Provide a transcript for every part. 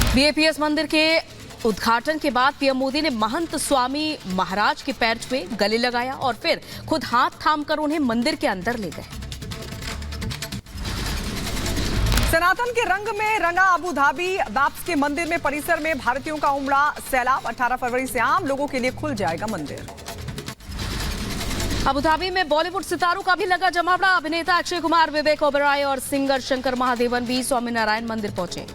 BAPS मंदिर के उद्घाटन के बाद पीएम मोदी ने महंत स्वामी महाराज के पैर छुए, गले लगाया और फिर खुद हाथ थामकर उन्हें मंदिर के अंदर ले गए। सनातन के रंग में रंगा अबू धाबी बाप्स के मंदिर में परिसर में भारतीयों का उमड़ा सैलाब। 18 फरवरी से आम लोगों के लिए खुल जाएगा मंदिर। अबू धाबी में बॉलीवुड सितारों का भी लगा जमावड़ा। अभिनेता अक्षय कुमार, विवेक ओबेरॉय और सिंगर शंकर महादेवन भी स्वामीनारायण मंदिर पहुंचे।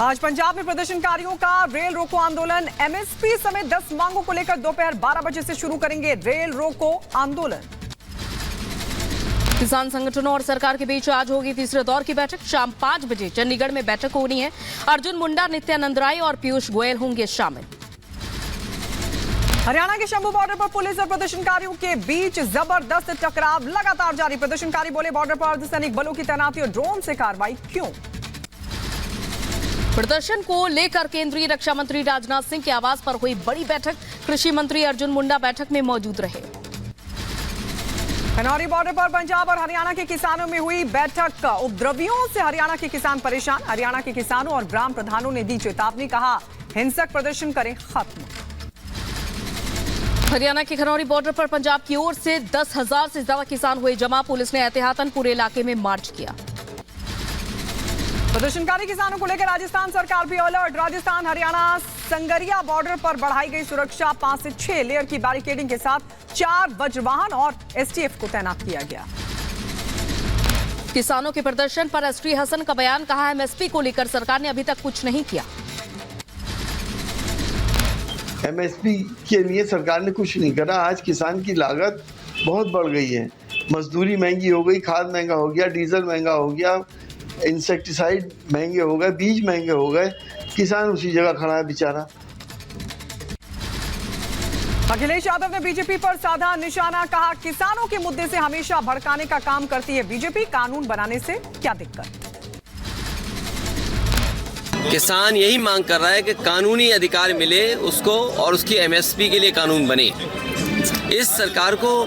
आज पंजाब में प्रदर्शनकारियों का रेल रोको आंदोलन। एमएसपी समेत 10 मांगों को लेकर दोपहर 12 बजे से शुरू करेंगे रेल रोको आंदोलन। किसान संगठनों और सरकार के बीच आज होगी तीसरे दौर की बैठक। शाम 5 बजे चंडीगढ़ में बैठक होनी है। अर्जुन मुंडा, नित्यानंद राय और पीयूष गोयल होंगे शामिल। हरियाणा के शंभू बॉर्डर पर पुलिस और प्रदर्शनकारियों के बीच जबरदस्त टकराव लगातार जारी। प्रदर्शनकारी बोले बॉर्डर पर अर्धसैनिक बलों की तैनाती और ड्रोन से कार्रवाई क्यों। प्रदर्शन को लेकर केंद्रीय रक्षा मंत्री राजनाथ सिंह के आवास पर हुई बड़ी बैठक। कृषि मंत्री अर्जुन मुंडा बैठक में मौजूद रहे। खनौरी बॉर्डर पर पंजाब और हरियाणा के किसानों में हुई बैठक। उपद्रवियों से हरियाणा के किसान परेशान। हरियाणा के किसानों और ग्राम प्रधानों ने दी चेतावनी, कहा हिंसक प्रदर्शन करें खत्म। हरियाणा के खनौरी बॉर्डर पर पंजाब की ओर से 10,000 से ज्यादा किसान हुए जमा। पुलिस ने एहतियातन पूरे इलाके में मार्च किया। प्रदर्शनकारी किसानों को लेकर राजस्थान सरकार भी अलर्ट। राजस्थान हरियाणा संगरिया बॉर्डर पर बढ़ाई गई सुरक्षा। 5 से 6 लेयर की बैरिकेडिंग के साथ 4 वज्रवाहन और एसटीएफ को तैनात किया गया। किसानों के प्रदर्शन पर एसटी हसन का बयान, कहा एमएसपी को लेकर सरकार ने अभी तक कुछ नहीं किया। एमएसपी के लिए सरकार ने कुछ नहीं करा। आज किसान की लागत बहुत बढ़ गई है। मजदूरी महंगी हो गई, खाद महंगा हो गया, डीजल महंगा हो गया, इंसेक्टिसाइड महंगे हो गए, बीज महंगे हो गए। किसान उसी जगह खड़ा है बेचारा। अखिलेश यादव ने बीजेपी पर साधा निशाना, कहा किसानों के मुद्दे से हमेशा भड़काने का काम करती है बीजेपी। कानून बनाने से क्या दिक्कत। किसान यही मांग कर रहा है कि कानूनी अधिकार मिले उसको और उसकी एमएसपी के लिए कानून बने। इस सरकार को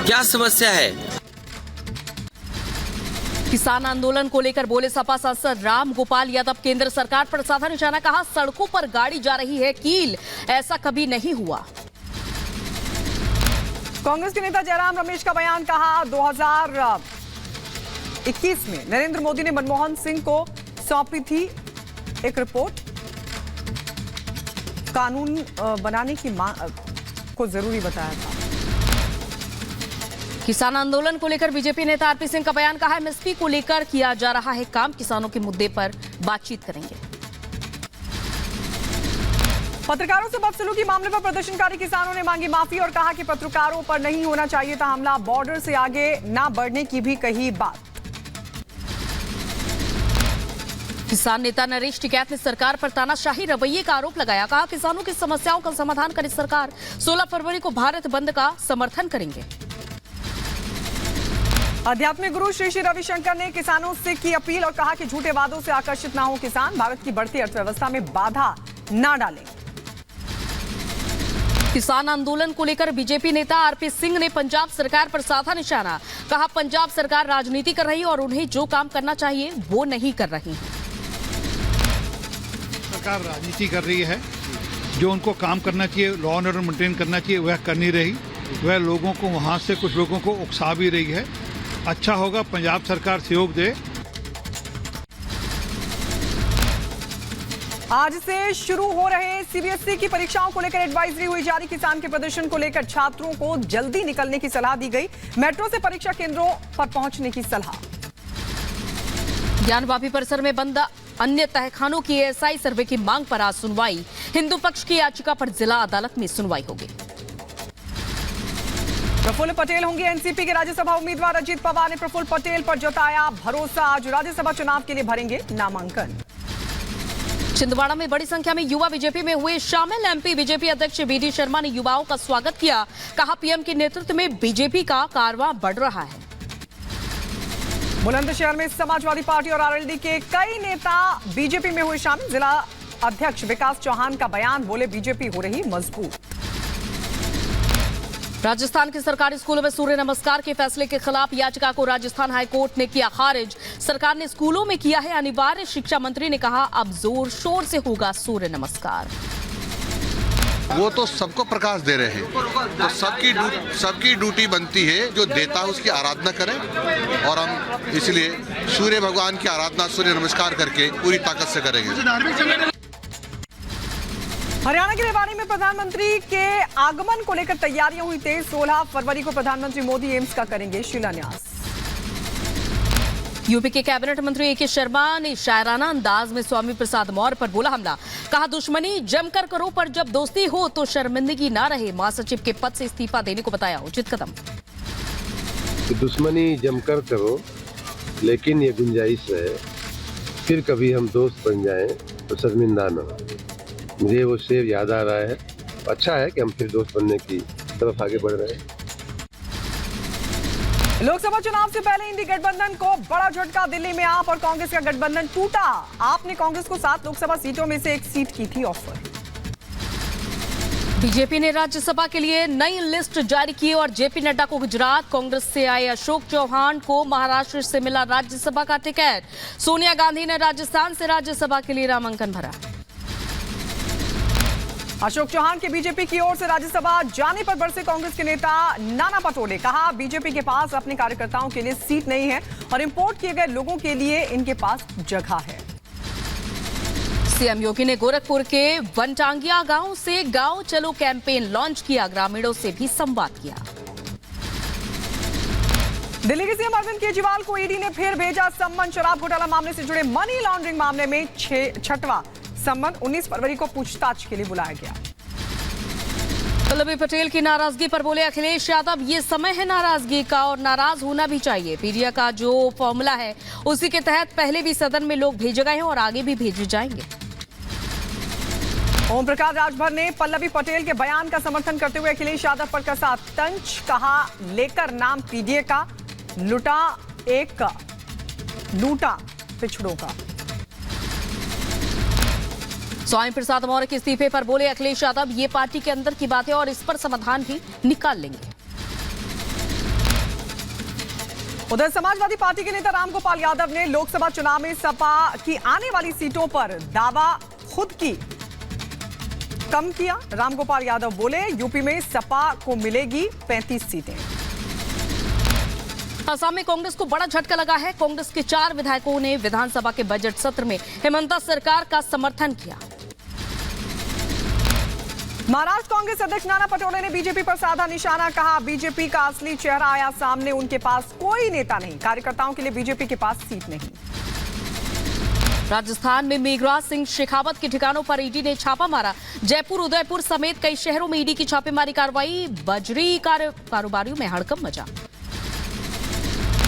क्या समस्या है। किसान आंदोलन को लेकर बोले सपा सांसद राम गोपाल यादव, केंद्र सरकार पर साधा निशाना, कहा सड़कों पर गाड़ी जा रही है कील, ऐसा कभी नहीं हुआ। कांग्रेस के नेता जयराम रमेश का बयान, कहा 2021 में नरेंद्र मोदी ने मनमोहन सिंह को सौंपी थी एक रिपोर्ट। कानून बनाने की मांग को जरूरी बताया था। किसान आंदोलन को लेकर बीजेपी नेता आरपी सिंह का बयान, कहा एमएसपी को लेकर किया जा रहा है काम, किसानों के मुद्दे पर बातचीत करेंगे। पत्रकारों से बदसलूकी मामले पर प्रदर्शनकारी किसानों ने मांगी माफी और कहा कि पत्रकारों पर नहीं होना चाहिए था हमला। बॉर्डर से आगे ना बढ़ने की भी कही बात। किसान नेता नरेश टिकैत ने सरकार पर तानाशाही रवैये का आरोप लगाया, कहा किसानों की समस्याओं का समाधान करे सरकार। 16 फरवरी को भारत बंद का समर्थन करेंगे। आध्यात्मिक गुरु श्री श्री रविशंकर ने किसानों से की अपील और कहा कि झूठे वादों से आकर्षित ना हो किसान। भारत की बढ़ती अर्थव्यवस्था में बाधा ना डालें। किसान आंदोलन को लेकर बीजेपी नेता आरपी सिंह ने पंजाब सरकार पर साधा निशाना, कहा पंजाब सरकार राजनीति कर रही है और उन्हें जो काम करना चाहिए वो नहीं कर रही है। सरकार राजनीति कर रही है, जो उनको काम करना चाहिए, लॉ एंड ऑर्डर मेंटेन करना चाहिए, वह कर नहीं रही। वह लोगों को वहां से कुछ लोगों को उकसा भी रही है। अच्छा होगा पंजाब सरकार सहयोग दे। आज से शुरू हो रहे सीबीएसई की परीक्षाओं को लेकर एडवाइजरी हुई जारी। किसान के प्रदर्शन को लेकर छात्रों को जल्दी निकलने की सलाह दी गई। मेट्रो से परीक्षा केंद्रों पर पहुंचने की सलाह। ज्ञानवापी परिसर में बंद अन्य तहखानों की एएसआई सर्वे की मांग पर आज सुनवाई। हिंदू पक्ष की याचिका पर जिला अदालत में सुनवाई होगी। प्रफुल्ल पटेल होंगे एनसीपी के राज्यसभा उम्मीदवार। अजीत पवार ने प्रफुल्ल पटेल पर जताया भरोसा। आज राज्यसभा चुनाव के लिए भरेंगे नामांकन। छिंदवाड़ा में बड़ी संख्या में युवा बीजेपी में हुए शामिल। एमपी बीजेपी अध्यक्ष बीडी शर्मा ने युवाओं का स्वागत किया, कहा पीएम के नेतृत्व में बीजेपी का कारवां बढ़ रहा है। बुलंदशहर में समाजवादी पार्टी और आरएलडी के कई नेता बीजेपी में हुए शामिल। जिला अध्यक्ष विकास चौहान का बयान, बोले बीजेपी हो रही मजबूत। राजस्थान के सरकारी स्कूलों में सूर्य नमस्कार के फैसले के खिलाफ याचिका को राजस्थान हाईकोर्ट ने किया खारिज। सरकार ने स्कूलों में किया है अनिवार्य। शिक्षा मंत्री ने कहा अब जोर शोर से होगा सूर्य नमस्कार। वो तो सबको प्रकाश दे रहे हैं, तो सबकी ड्यूटी बनती है जो देता है उसकी आराधना करें, और हम इसलिए सूर्य भगवान की आराधना सूर्य नमस्कार करके पूरी ताकत से करेंगे। हरियाणा के रेवाड़ी में प्रधानमंत्री के आगमन को लेकर तैयारियां हुई तेज। 16 फरवरी को प्रधानमंत्री मोदी एम्स का करेंगे शिलान्यास। यूपी के कैबिनेट मंत्री ए के शर्मा ने शायराना अंदाज में स्वामी प्रसाद मौर्य पर बोला हमला। कहा दुश्मनी जमकर करो, पर जब दोस्ती हो तो शर्मिंदगी ना रहे। महासचिव के पद से इस्तीफा देने को बताया उचित कदम। दुश्मनी जमकर करो, लेकिन ये गुंजाइश है फिर कभी हम दोस्त बन जाएं तो शर्मिंदा न हो। मुझे वो शेर याद आ रहा है। अच्छा है कि हम फिर दोस्त बनने की तरफ आगे बढ़ रहे हैं। लोकसभा चुनाव से पहले इंडी गठबंधन को बड़ा झटका। दिल्ली में आप और कांग्रेस का गठबंधन टूटा। आपने कांग्रेस को 7 लोकसभा सीटों में से 1 सीट की थी ऑफर। बीजेपी ने राज्यसभा के लिए नई लिस्ट जारी की और जेपी नड्डा को गुजरात, कांग्रेस से आए अशोक चौहान को महाराष्ट्र से मिला राज्यसभा का टिकट। सोनिया गांधी ने राजस्थान से राज्यसभा के लिए नामांकन भरा। अशोक चौहान के बीजेपी की ओर से राज्यसभा जाने पर बरसे कांग्रेस के नेता नाना पटोले। कहा बीजेपी के पास अपने कार्यकर्ताओं के लिए सीट नहीं है और इंपोर्ट किए गए लोगों के लिए इनके पास जगह है। सीएम योगी ने गोरखपुर के वनटांगिया गांव से गांव चलो कैंपेन लॉन्च किया। ग्रामीणों से भी संवाद किया। दिल्ली के सीएम अरविंद केजरीवाल को ईडी ने फिर भेजा सम्मन। शराब घोटाला मामले से जुड़े मनी लॉन्ड्रिंग मामले में 6वां सम्मन। 19 फरवरी को पूछताछ के लिए बुलाया गया। वल्लभ पटेल की नाराजगी पर बोले अखिलेश यादव, ये समय है नाराजगी का और नाराज होना भी चाहिए। पीडिया का जो फॉर्मूला है उसी के तहत पहले भी सदन में लोग भेजे गए हैं और आगे भी भेजे जाएंगे। ओम प्रकाश राजभर ने पल्लवी पटेल के बयान का समर्थन करते हुए अखिलेश यादव पर कसा तंज। कहा लेकर नाम पीडीए का, लूटा पिछड़ों का। स्वामी प्रसाद मौर्य के इस्तीफे पर बोले अखिलेश यादव, ये पार्टी के अंदर की बात है और इस पर समाधान भी निकाल लेंगे। उधर समाजवादी पार्टी के नेता रामगोपाल यादव ने लोकसभा चुनाव में सपा की आने वाली सीटों पर दावा खुद की कम किया। रामगोपाल यादव बोले यूपी में सपा को मिलेगी 35 सीटें। असम में कांग्रेस को बड़ा झटका लगा है। कांग्रेस के 4 विधायकों ने विधानसभा के बजट सत्र में हेमंता सरकार का समर्थन किया। महाराष्ट्र कांग्रेस अध्यक्ष नाना पटोले ने बीजेपी पर साधा निशाना। कहा बीजेपी का असली चेहरा आया सामने। उनके पास कोई नेता नहीं, कार्यकर्ताओं के लिए बीजेपी के पास सीट नहीं। राजस्थान में मेघराज सिंह शेखावत के ठिकानों पर ईडी ने छापा मारा। जयपुर, उदयपुर समेत कई शहरों में ईडी की छापेमारी कार्रवाई। बजरी कारोबारियों में हड़कंप मचा।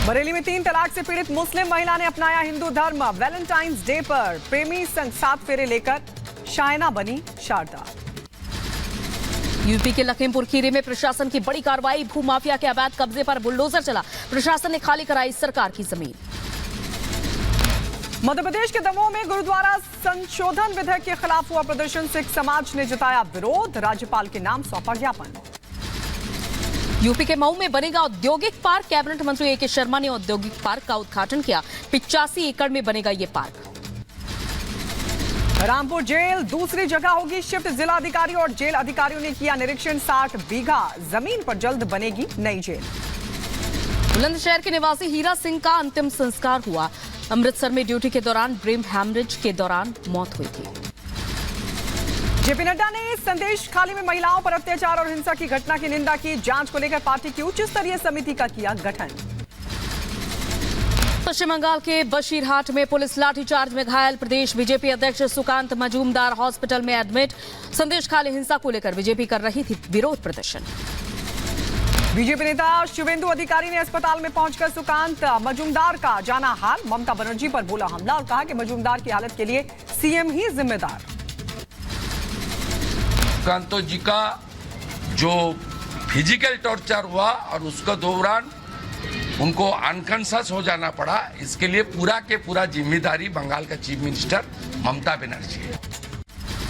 बरेली में 3 तलाक से पीड़ित मुस्लिम महिला ने अपनाया हिंदू धर्म। वैलेंटाइंस डे पर प्रेमी संग 7 फेरे लेकर शायना बनी शारदा। यूपी के लखीमपुर खीरी में प्रशासन की बड़ी कार्रवाई। भूमाफिया के अवैध कब्जे पर बुलडोजर चला। प्रशासन ने खाली कराई सरकार की जमीन। मध्य प्रदेश के दमोह में गुरुद्वारा संशोधन विधेयक के खिलाफ हुआ प्रदर्शन। सिख समाज ने जताया विरोध। राज्यपाल के नाम सौंपा ज्ञापन। यूपी के मऊ में बनेगा औद्योगिक पार्क। कैबिनेट मंत्री ए के शर्मा ने औद्योगिक पार्क का उद्घाटन किया। 85 एकड़ में बनेगा ये पार्क। रामपुर जेल दूसरी जगह होगी शिफ्ट। जिला अधिकारी और जेल अधिकारियों ने किया निरीक्षण। 60 बीघा जमीन पर जल्द बनेगी नई जेल। बुलंदशहर के निवासी हीरा सिंह का अंतिम संस्कार हुआ। अमृतसर में ड्यूटी के दौरान ब्रेन हैमरेज के दौरान मौत हुई थी। जेपी नड्डा ने संदेश खाली में महिलाओं पर अत्याचार और हिंसा की घटना की निंदा की। जांच को लेकर पार्टी की उच्च स्तरीय समिति का किया गठन। पश्चिम बंगाल के बशीरहाट में पुलिस लाठीचार्ज में घायल। प्रदेश बीजेपी अध्यक्ष सुकांत मजूमदार हॉस्पिटल में एडमिट। संदेश खाली हिंसा को लेकर बीजेपी कर रही थी विरोध प्रदर्शन। बीजेपी नेता शिवेंदु अधिकारी ने अस्पताल में पहुंचकर सुकांत मजूमदार का जाना हाल। ममता बनर्जी पर बोला हमला और कहा कि मजूमदार की हालत के लिए सीएम ही जिम्मेदार। सुकांतो जी का जो फिजिकल टॉर्चर हुआ और उसके दौरान उनको अनकॉन्शियस हो जाना पड़ा, इसके लिए पूरा के पूरा जिम्मेदारी बंगाल का चीफ मिनिस्टर ममता बनर्जी है।